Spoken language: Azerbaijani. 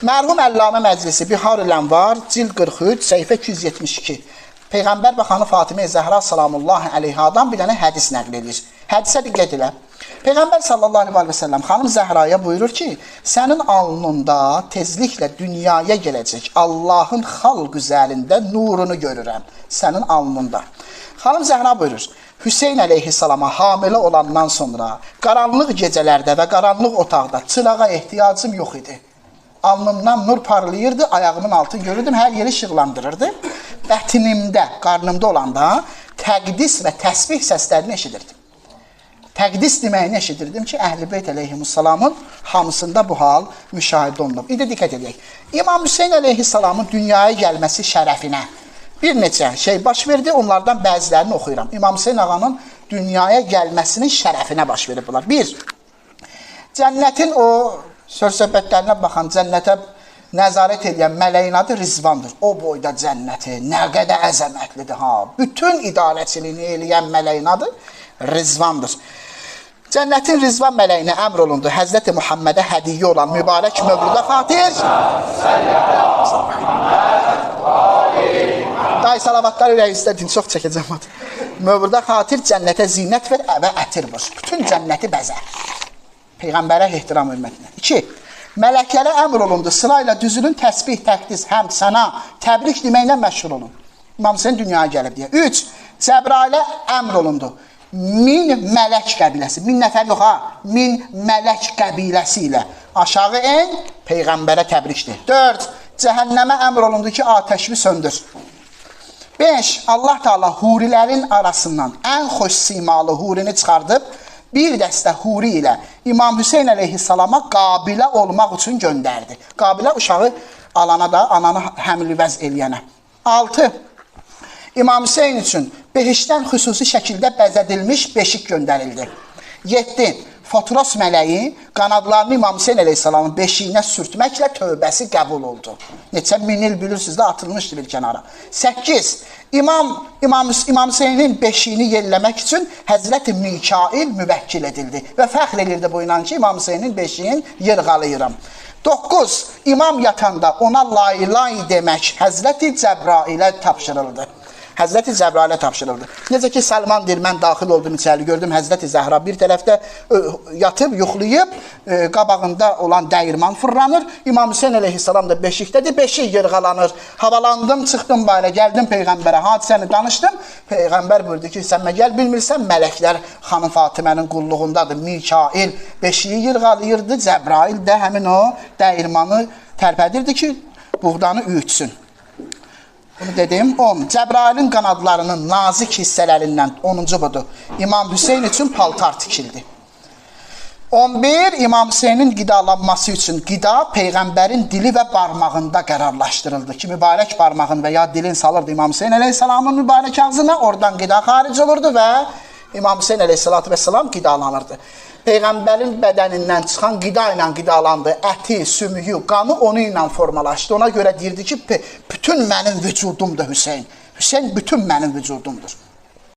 Mərhum Əllamə Məclisi Bihar-ül Ənvar, cild 43, səhifə 272. Peyğəmbər və xanım Fatimə Zəhra salamullahi əleyhadan bir dənə hədis nəql edir. Hədisə diqqət elə. Peyğəmbər sallallahu aleyhi və səlləm xanım Zəhraya buyurur ki, sənin alnında tezliklə dünyaya gələcək Allahın xalq üzərində nurunu görürəm. Sənin alnında. Xanım Zəhra buyurur, Hüseyin əleyhissalama hamilə olandan sonra qaranlıq gecələrdə və qaranlıq otaqda çırağa ehtiyacım yox idi. Alnımdan nur parlayırdı, ayağımın altını görürdüm, hər yeri işıqlandırırdı. Bətinimdə, qarnımda olanda təqdis və təsbih səslərini eşidirdim. Təqdis deməyini eşidirdim ki, Əhl-i Beyt əleyhissalamın hamısında bu hal müşahidə olunub. İndi diqqət edək. İmam Hüseyin əleyhissalamın dünyaya gəlməsi şərəfinə bir neçə şey baş verdi, onlardan bəzilərini oxuyuram. İmam Hüseyin ağanın dünyaya gəlməsinin şərəfinə baş verib bunlar. Bir, cənnətin o söz-söhbətlərinə baxan, cənnətə nəzarət edən mələyin adı Rizvandır. O boyda cənnəti, nə qədər əzəmətlidir ha. Bütün idarəçiliyini eləyən mələyin adı Rizvandır. Cənnətin Rizvan mələyinə əmr olundu. Həzrəti Muhammədə hədiyyə olan mübarək mövluda xatir. Day salavatlar ürək istədin, çox çəkəcəm. Mövluda xatir cənnətə zinət ver və ətir vur. Bütün cənnəti bəzər. Peyğəmbərə ehtiram hörmətinə. 2. Mələklərə əmr olundu. Sırayla düzülün, təsbih, təqdis, həmd, səna, təbrik deməklə məşğul olun. İmam Hüseyin dünyaya gəlib deyə. 3. Cəbrailə əmr olundu. 1000 mələk qəbiləsi, 1000 nəfər yox ha, 1000 mələk qəbiləsi ilə aşağı en, Peyğəmbərə təbrikdir. 4. Cəhənnəmə əmr olundu ki, atəşvi söndür. 5. Allah Teala hurilərin arasından ən xoş simalı hurini çıxardıb, bir dəstə huri ilə İmam Hüseyin əleyhissalama qabilə olmaq üçün göndərdi. Qabilə uşağı alana da, ananı həmlüvəz eləyənə. 6. İmam Hüseyin üçün behişdən xüsusi şəkildə bəzədilmiş beşik göndərildi. 7. Fotros mələyi qanadlarını İmam Hüseyin əleyhissalamın beşiyinə sürtməklə tövbəsi qəbul oldu. Neçə min il bilirsiniz də atılmışdı bir kənara. 8. İmam Hüseynin beşiyini yerləmək üçün Həzrəti Mikail müvəkkil edildi və fəxr edirdi bu inan ki, İmam Hüseynin beşiyin yırğalayıram. 9. İmam yatanda ona lay demək Həzrəti Cəbrailə tapşırıldı. Həzrəti Cəbrailə tapşırıldı. Necə ki, Səlman deyir, mən daxil oldum içəri, gördüm Həzrəti Zəhra bir tərəfdə yatıb, yuxlayıb, qabağında olan dəyirman fırlanır. İmam Hüseyin əleyhissalam da beşikdədir, beşik yırğalanır. Havalandım, çıxdım bayra, gəldim Peyğəmbərə, hadisəni danışdım. Peyğəmbər buyurdu ki, sən məgəl bilmirsən, mələklər xanım Fatimənin qulluğundadır. Mikail beşiyi yırğalayırdı, Cəbrail də həmin o dəyirmanı tərpədirdi ki, buğdanı üyütsün. Bunu dedim. 10. Cəbrailin qanadlarının nazik hissələrindən 10-cu budur. İmam Hüseyin üçün paltar tikildi. 11. İmam Hüseynin qidalanması üçün qida Peyğəmbərin dili və barmağında qərarlaşdırıldı ki, mübarək barmağın və ya dilin salırdı İmam Hüseyin əleyhissalamın mübarək ağzına, oradan qida xaric olurdu və İmam Hüseyin əleyhissalatü vəssalam qidalanırdı. Peyğəmbərin bədənindən çıxan qida ilə qidalandı, əti, sümüyü, qanı onu ilə formalaşdı. Ona görə deyirdi ki, bütün mənim vücudumdur Hüseyin. Hüseyin bütün mənim vücudumdur.